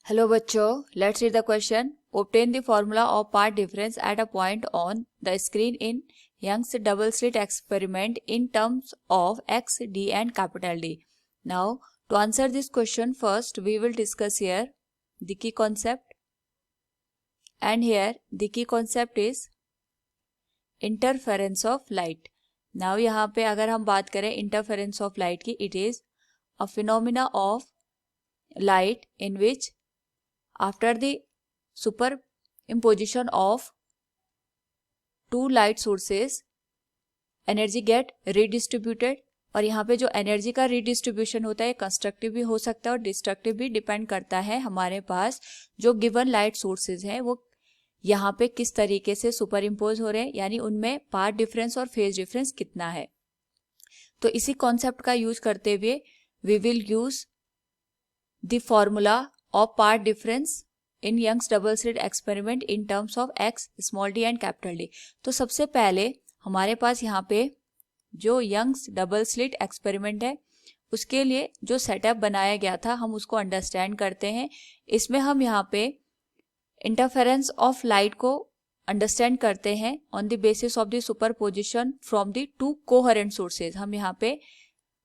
Hello बच्चों, let's read the question. Obtain the formula of part difference at a point on the screen in Young's double slit experiment in terms of x, d and capital D. Now, to answer this question, first we will discuss here the key concept. And here the key concept is interference of light. Now यहाँ पे अगर हम बात करें interference of light की, it is a phenomena of light in which after the superimposition of two light sources energy get redistributed. और यहाँ पे जो एनर्जी का रीडिस्ट्रीब्यूशन होता है कंस्ट्रक्टिव भी हो सकता है और डिस्ट्रक्टिव भी, डिपेंड करता है हमारे पास जो गिवन लाइट सोर्सेज हैं वो यहाँ पे किस तरीके से सुपर इम्पोज हो रहे हैं, यानी उनमें पाथ डिफरेंस और फेज डिफरेंस कितना है. तो इसी कॉन्सेप्ट का यूज करते हुए we will use the formula of part difference in Young's double slit experiment in terms of x, small d and capital D. तो सबसे पहले हमारे पास यहाँ पे जो Young's double slit experiment है उसके लिए जो सेटअप बनाया गया था हम उसको अंडरस्टैंड करते हैं. इसमें हम यहाँ पे इंटरफेरेंस ऑफ लाइट को अंडरस्टैंड करते हैं on the basis of the superposition from the two coherent sources. हम यहाँ पे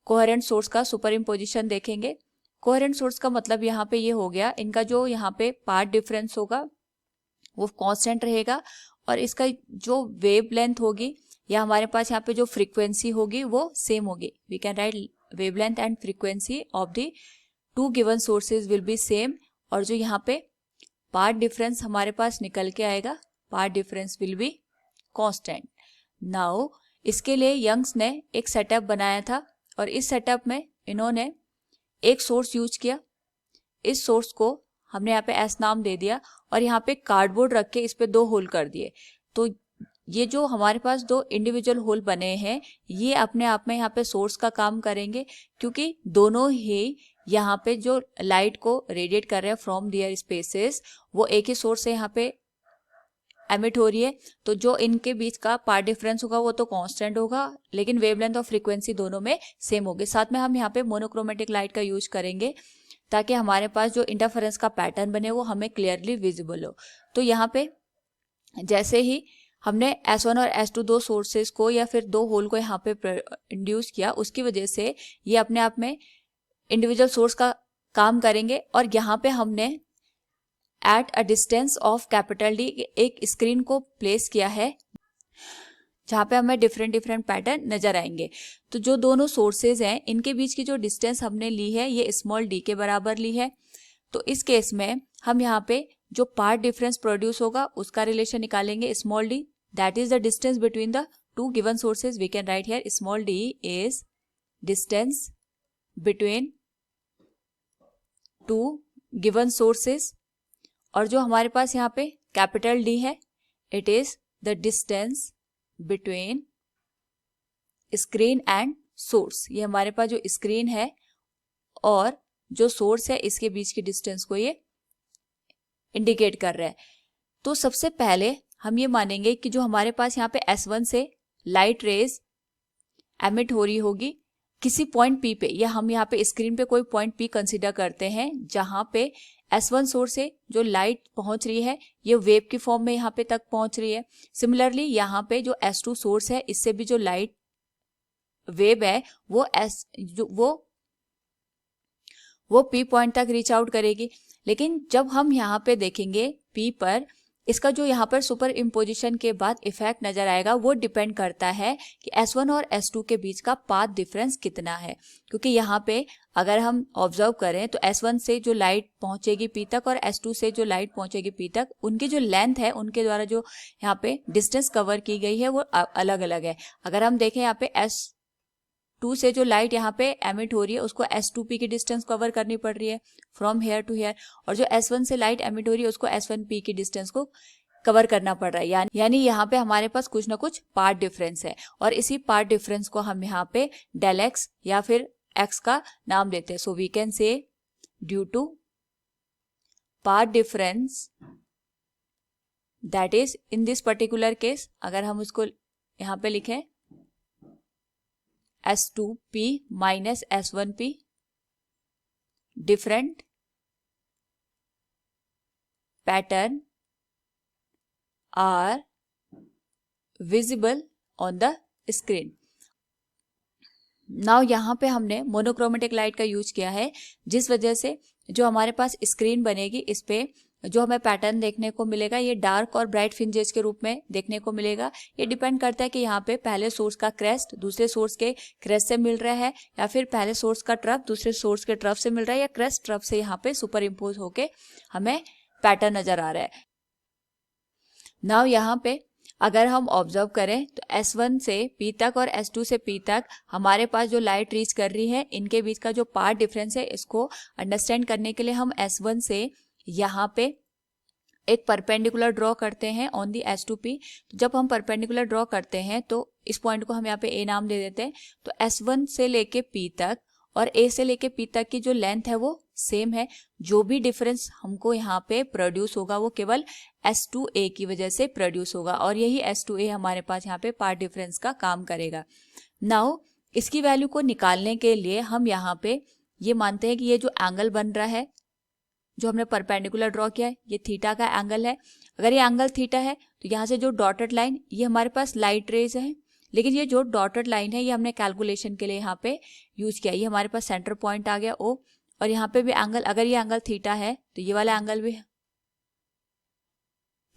कोहेरेंट सोर्स का सुपर इम्पोजिशन देखेंगे. कोहेरेंट सोर्स का मतलब यहाँ पे ये हो गया, इनका जो यहाँ पे पार्ट डिफरेंस होगा वो कांस्टेंट रहेगा और इसका जो वेव लेंथ होगी या हमारे पास यहाँ पे जो फ्रीक्वेंसी होगी वो सेम होगी. We can write wave length and frequency of the two given sources will be same. और जो यहाँ पे पार्ट डिफरेंस हमारे पास निकल के आएगा, path difference will be constant. Now इसके लिए यंग्स ने एक सेटअप बनाया था और इस सेटअप में इन्होंने एक सोर्स यूज किया. इस सोर्स को हमने यहाँ पे एस नाम दे दिया और यहाँ पे कार्डबोर्ड रख के इस पे दो होल कर दिए. तो ये जो हमारे पास दो इंडिविजुअल होल बने हैं ये अपने आप में यहाँ पे सोर्स का काम करेंगे, क्योंकि दोनों ही यहाँ पे जो लाइट को रेडिएट कर रहे हैं फ्रॉम दियर स्पेसेस वो एक ही सोर्स से यहाँ पे एमिट हो रही है. तो जो इनके बीच का पार्ट डिफरेंस होगा वो तो कांस्टेंट होगा, लेकिन वेवलेंथ और फ्रीक्वेंसी दोनों में सेम होगी. साथ में हम यहाँ पे मोनोक्रोमेटिक लाइट का यूज करेंगे ताकि हमारे पास जो इंटरफेरेंस का पैटर्न बने वो हमें क्लियरली विजिबल हो. तो यहाँ पे जैसे ही हमने S1 और S2 दो सोर्सेज को या फिर दो होल को यहाँ पे इंड्यूस किया, उसकी वजह से ये अपने आप में इंडिविजुअल सोर्स का काम करेंगे. और यहाँ पे हमने at a distance of capital D एक स्क्रीन को प्लेस किया है जहाँ पे हमें डिफरेंट डिफरेंट पैटर्न नजर आएंगे. तो जो दोनों सोर्सेज हैं इनके बीच की जो डिस्टेंस हमने ली है ये स्मॉल डी के बराबर ली है. तो इस केस में हम यहाँ पे जो पार्ट डिफरेंस प्रोड्यूस होगा उसका रिलेशन निकालेंगे small D, that is the distance between the two given sources. We can write here small D is distance between two given sources. और जो हमारे पास यहाँ पे कैपिटल डी है it is the distance between screen and source. ये हमारे पास जो स्क्रीन है और जो सोर्स है इसके बीच की डिस्टेंस को ये इंडिकेट कर रहा है. तो सबसे पहले हम ये मानेंगे कि जो हमारे पास यहाँ पे S1 से लाइट रेज एमिट हो रही होगी किसी पॉइंट P पे, या हम यहाँ पे स्क्रीन पे कोई पॉइंट P कंसीडर करते हैं जहां पे S1 सोर्स से जो लाइट पहुंच रही है ये वेव की फॉर्म में यहाँ पे तक पहुंच रही है. सिमिलरली यहाँ पे जो S2 सोर्स है इससे भी जो लाइट वेव है वो P पॉइंट तक रीच आउट करेगी. लेकिन जब हम यहाँ पे देखेंगे P पर, इसका जो यहाँ पर सुपर इम्पोजिशन के बाद इफेक्ट नजर आएगा वो डिपेंड करता है कि S1 और S2 के बीच का पाथ डिफरेंस कितना है. क्योंकि यहाँ पे अगर हम ऑब्जर्व करें तो S1 से जो लाइट पहुंचेगी P तक और S2 से जो लाइट पहुंचेगी P तक, उनकी जो लेंथ है उनके द्वारा जो यहाँ पे डिस्टेंस कवर की गई है वो अलग अलग है. अगर हम देखें यहाँ पे S2 से जो लाइट यहाँ पे एमिट हो रही है उसको S2P की डिस्टेंस कवर करनी पड़ रही है फ्रॉम हेयर टू हेयर, और जो S1 से लाइट एमिट हो रही है उसको S1P की डिस्टेंस को कवर करना पड़ रहा है. यानी यहाँ पे हमारे पास कुछ ना कुछ पार्ट डिफरेंस है और इसी पार्ट डिफरेंस को हम यहाँ पे डेल x या फिर x का नाम देते हैं. So we can say due to part difference that is in this particular case, अगर हम उसको यहाँ पे लिखें S2P minus S1P different pattern are visible on the screen. Now यहाँ पे हमने मोनोक्रोमेटिक लाइट का यूज किया है, जिस वजह से जो हमारे पास स्क्रीन बनेगी इस पे जो हमें पैटर्न देखने को मिलेगा ये डार्क और ब्राइट फ्रिंजेस के रूप में देखने को मिलेगा. ये डिपेंड करता है कि यहाँ पे पहले सोर्स का क्रेस्ट दूसरे सोर्स के क्रेस्ट से मिल रहा है, या फिर पहले सोर्स का ट्रफ दूसरे सोर्स के ट्रफ से मिल रहा है, या क्रेस्ट ट्रफ से यहाँ पे सुपर इम्पोज होके हमें पैटर्न नजर आ रहा है. नाउ यहाँ पे अगर हम ऑब्जर्व करें तो S1 से P तक और S2 से P तक हमारे पास जो लाइट रीच कर रही है इनके बीच का जो पाथ डिफरेंस है इसको अंडरस्टैंड करने के लिए हम S1 से यहाँ पे एक परपेंडिकुलर ड्रॉ करते हैं ऑन दी S2P. तो जब हम परपेंडिकुलर ड्रॉ करते हैं तो इस पॉइंट को हम यहाँ पे A नाम दे देते हैं. तो S1 से लेके P तक और A से लेके P तक की जो लेंथ है वो सेम है. जो भी डिफरेंस हमको यहाँ पे प्रोड्यूस होगा वो केवल S2A की वजह से प्रोड्यूस होगा, और यही S2A हमारे पास यहाँ पे पाथ डिफरेंस का काम करेगा. नाउ इसकी वैल्यू को निकालने के लिए हम यहाँ पे ये मानते हैं कि ये जो एंगल बन रहा है जो हमने परपेंडिकुलर ड्रॉ किया है ये थीटा का एंगल है. अगर ये एंगल थीटा है तो यहाँ से जो डॉटेड लाइन ये हमारे पास लाइट रेज है, लेकिन ये जो डॉटेड लाइन है ये हमने कैलकुलेशन के लिए यहाँ पे यूज किया. ये हमारे पास सेंटर पॉइंट आ गया O, और यहाँ पे भी एंगल, अगर ये एंगल थीटा है तो ये वाला एंगल भी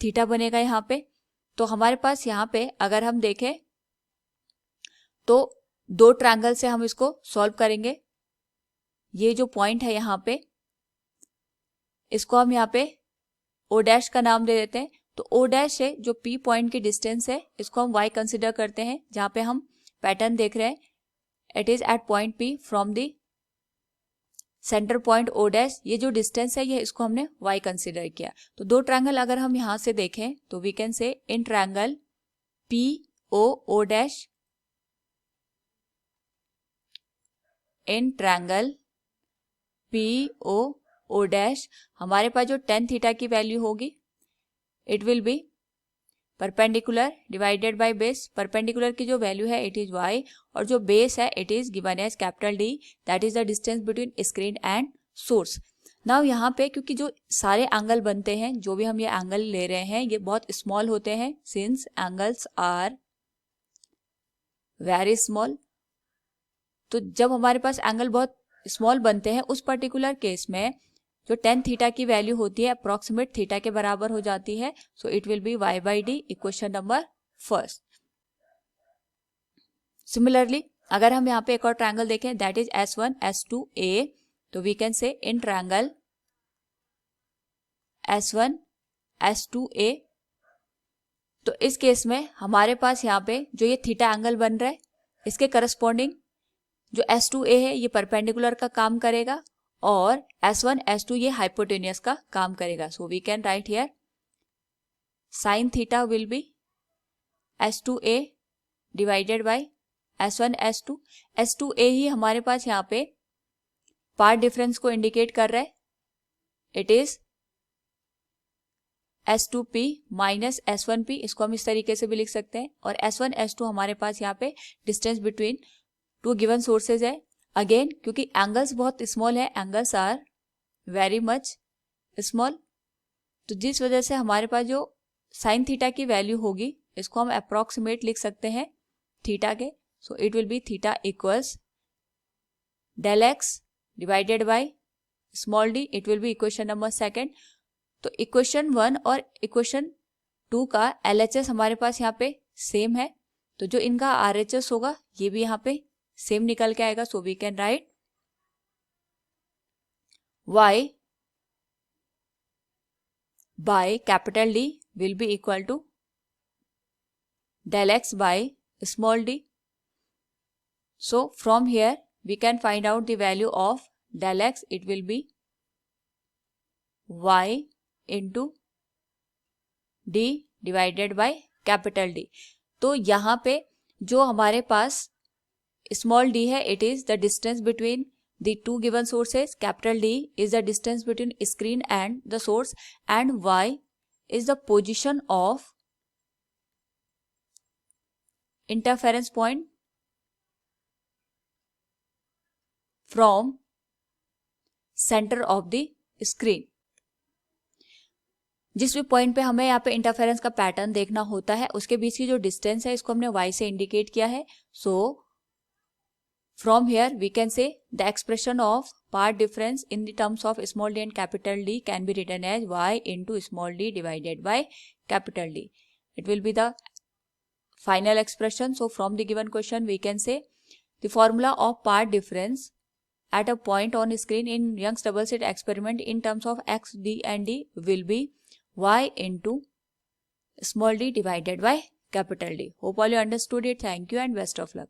थीटा बनेगा यहाँ पे. तो हमारे पास यहाँ पे अगर हम देखें तो दो ट्रायंगल से हम इसको सॉल्व करेंगे. ये जो पॉइंट है यहाँ पे इसको हम यहाँ पे O डैश का नाम दे देते हैं. तो O डैश से जो P पॉइंट की डिस्टेंस है इसको हम Y कंसिडर करते हैं, जहाँ पे हम पैटर्न देख रहे हैं. It is at point P from the centre point O dash. ये जो डिस्टेंस है ये इसको हमने Y कंसिडर किया. तो दो ट्रायंगल अगर हम यहाँ से देखें तो we can say in triangle PO dash, in triangle PO dash हमारे पास जो tan थीटा की वैल्यू होगी it will be perpendicular divided by base. Perpendicular की जो वैल्यू है इट इज y, और जो बेस है it is given as capital D, that is the distance between screen and source. Now यहाँ पे क्योंकि जो सारे एंगल बनते हैं, जो भी हम ये एंगल ले रहे हैं ये बहुत स्मॉल होते हैं, since angles are very small. तो जब हमारे पास एंगल बहुत स्मॉल बनते हैं उस पर्टिकुलर केस में जो tan थीटा की वैल्यू होती है अप्रोक्सीमेट थीटा के बराबर हो जाती है. सो it will B y by d, equation number first. Similarly अगर हम यहाँ पे एक और ट्रायंगल देखें दैट इज S1 S2A, तो we can say in triangle S1 S2A. तो इस केस में हमारे पास यहाँ पे जो ये थीटा एंगल बन रहा है इसके करस्पॉन्डिंग जो S2A है ये परपेंडिकुलर का काम करेगा, और S1 S2 ये हाइपोटेनियस का काम करेगा. So we can write here sine theta will be S2A divided by S1 S2. S2A ही हमारे पास यहाँ पे पार्ट डिफरेंस को इंडिकेट कर रहा है. It is S2P minus S1P, इसको हम इस तरीके से भी लिख सकते हैं. और S1 S2 हमारे पास यहाँ पे distance between two given sources है. अगेन क्योंकि एंगल्स बहुत स्मॉल है, angles are very much small, तो जिस वजह से हमारे पास जो साइन थीटा की वैल्यू होगी इसको हम अप्रोक्सीमेट लिख सकते हैं थीटा के. So it will be theta equals del x divided by small d. It will be equation number second. तो इक्वेशन 1 और इक्वेशन 2 का LHS हमारे पास यहाँ पे सेम है, तो जो इनका RHS होगा ये भी यहाँ पे सेम निकल के आएगा. So we can write y by capital D will be equal to del x by small d. So from here we can find out the value of del x. It will be y into d divided by capital D. तो यहाँ पे जो हमारे पास small d है it is the distance between the two given sources. Capital D is the distance between screen and the source, and y is the position of interference point from center of the screen. जिस भी point पे हमें यहाँ पे interference का pattern देखना होता है उसके बीच की जो डिस्टेंस है इसको हमने y से इंडिकेट किया है. सो from here we can say the expression of path difference in the terms of small d and capital D can be written as y into small d divided by capital D. It will be the final expression. So from the given question we can say the formula of path difference at a point on screen in Young's double slit experiment in terms of x, d and d will be y into small d divided by capital D. Hope all you understood it. Thank you and best of luck.